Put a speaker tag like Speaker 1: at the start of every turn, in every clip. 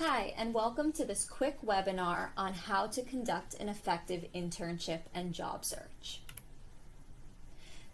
Speaker 1: Hi, and welcome to this quick webinar on how to conduct an effective internship and job search.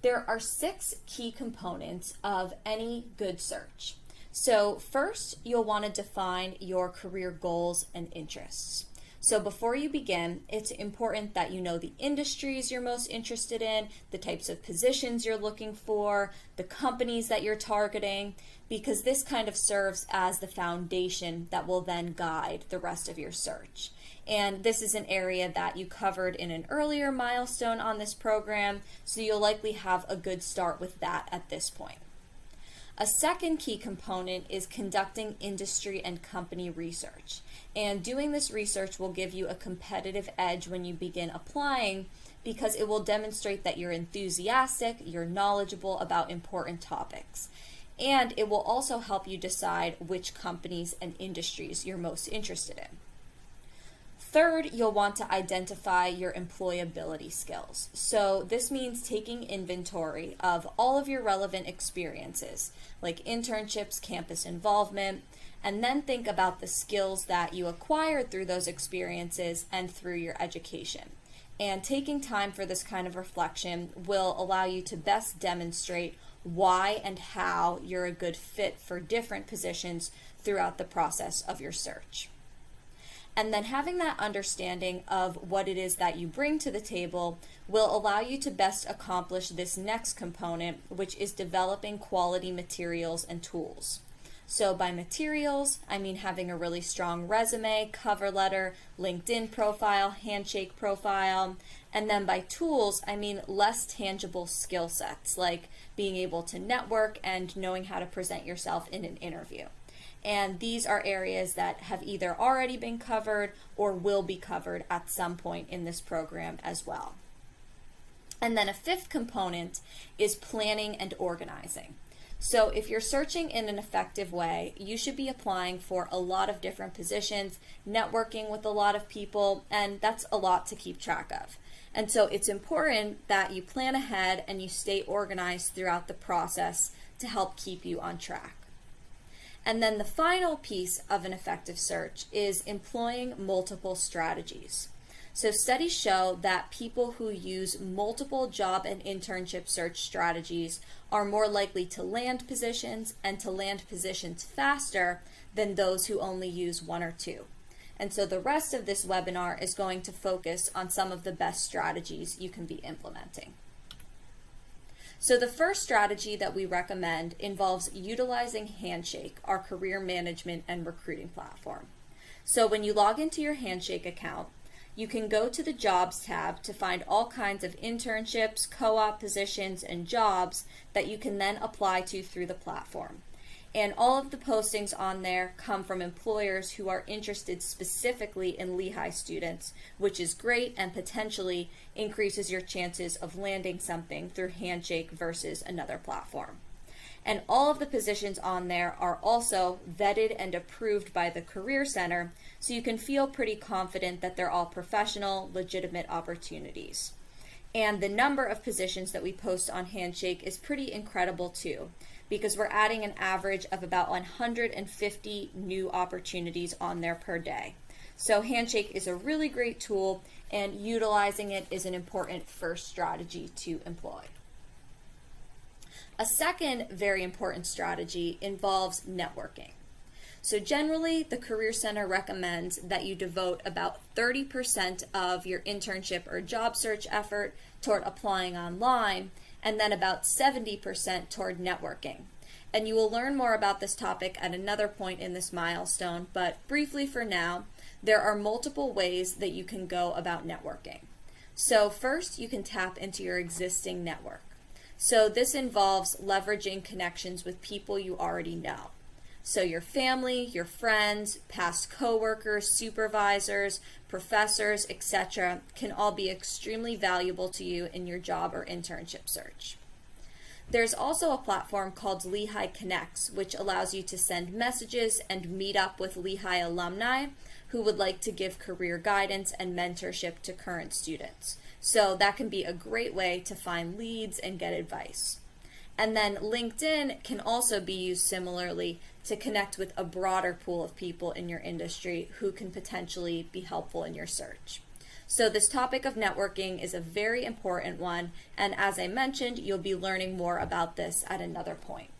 Speaker 1: There are 6 key components of any good search. So first, you'll want to define your career goals and interests. So before you begin, it's important that you know the industries you're most interested in, the types of positions you're looking for, the companies that you're targeting, because this kind of serves as the foundation that will then guide the rest of your search. And this is an area that you covered in an earlier milestone on this program, so you'll likely have a good start with that at this point. A second key component is conducting industry and company research. And doing this research will give you a competitive edge when you begin applying because it will demonstrate that you're enthusiastic, you're knowledgeable about important topics. And it will also help you decide which companies and industries you're most interested in. Third, you'll want to identify your employability skills. So this means taking inventory of all of your relevant experiences, like internships, campus involvement, and then think about the skills that you acquired through those experiences and through your education. And taking time for this kind of reflection will allow you to best demonstrate why and how you're a good fit for different positions throughout the process of your search. And then having that understanding of what it is that you bring to the table will allow you to best accomplish this next component, which is developing quality materials and tools. So by materials, I mean having a really strong resume, cover letter, LinkedIn profile, Handshake profile. And then by tools, I mean less tangible skill sets, like being able to network and knowing how to present yourself in an interview. And these are areas that have either already been covered or will be covered at some point in this program as well. And then a fifth component is planning and organizing. So if you're searching in an effective way, you should be applying for a lot of different positions, networking with a lot of people, and that's a lot to keep track of. And so it's important that you plan ahead and you stay organized throughout the process to help keep you on track. And then the final piece of an effective search is employing multiple strategies. So studies show that people who use multiple job and internship search strategies are more likely to land positions and to land positions faster than those who only use one or two. And so the rest of this webinar is going to focus on some of the best strategies you can be implementing. So the first strategy that we recommend involves utilizing Handshake, our career management and recruiting platform. So when you log into your Handshake account, you can go to the Jobs tab to find all kinds of internships, co-op positions, and jobs that you can then apply to through the platform. And all of the postings on there come from employers who are interested specifically in Lehigh students, which is great and potentially increases your chances of landing something through Handshake versus another platform. And all of the positions on there are also vetted and approved by the Career Center, so you can feel pretty confident that they're all professional, legitimate opportunities. And the number of positions that we post on Handshake is pretty incredible too, because we're adding an average of about 150 new opportunities on there per day. So Handshake is a really great tool, and utilizing it is an important first strategy to employ. A second very important strategy involves networking. So generally, the Career Center recommends that you devote about 30% of your internship or job search effort toward applying online, and then about 70% toward networking. And you will learn more about this topic at another point in this milestone, but briefly for now, there are multiple ways that you can go about networking. So first, you can tap into your existing network. So this involves leveraging connections with people you already know. So your family, your friends, past coworkers, supervisors, professors, etc. can all be extremely valuable to you in your job or internship search. There's also a platform called Lehigh Connects, which allows you to send messages and meet up with Lehigh alumni who would like to give career guidance and mentorship to current students. So that can be a great way to find leads and get advice. And then LinkedIn can also be used similarly to connect with a broader pool of people in your industry who can potentially be helpful in your search. So this topic of networking is a very important one, and as I mentioned, you'll be learning more about this at another point.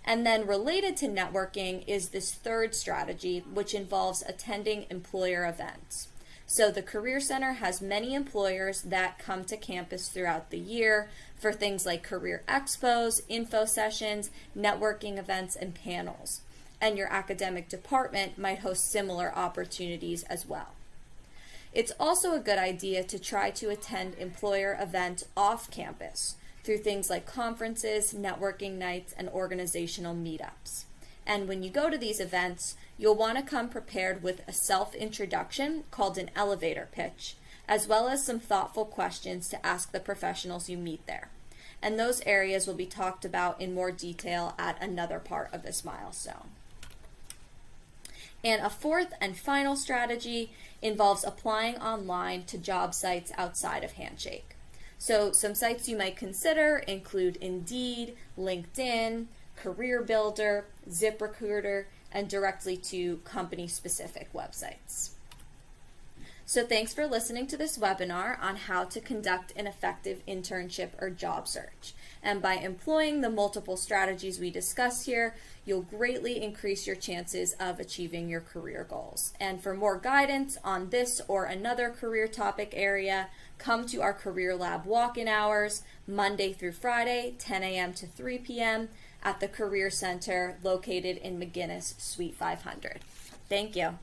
Speaker 1: And then related to networking is this third strategy, which involves attending employer events. So the Career Center has many employers that come to campus throughout the year for things like career expos, info sessions, networking events, and panels. And your academic department might host similar opportunities as well. It's also a good idea to try to attend employer events off campus through things like conferences, networking nights, and organizational meetups. And when you go to these events, you'll want to come prepared with a self-introduction called an elevator pitch, as well as some thoughtful questions to ask the professionals you meet there. And those areas will be talked about in more detail at another part of this milestone. And a fourth and final strategy involves applying online to job sites outside of Handshake. So some sites you might consider include Indeed, LinkedIn, Career Builder, ZipRecruiter, and directly to company-specific websites. So thanks for listening to this webinar on how to conduct an effective internship or job search. And by employing the multiple strategies we discussed here, you'll greatly increase your chances of achieving your career goals. And for more guidance on this or another career topic area, come to our Career Lab walk-in hours, Monday through Friday, 10 a.m. to 3 p.m. at the Career Center located in McGinnis, Suite 500. Thank you.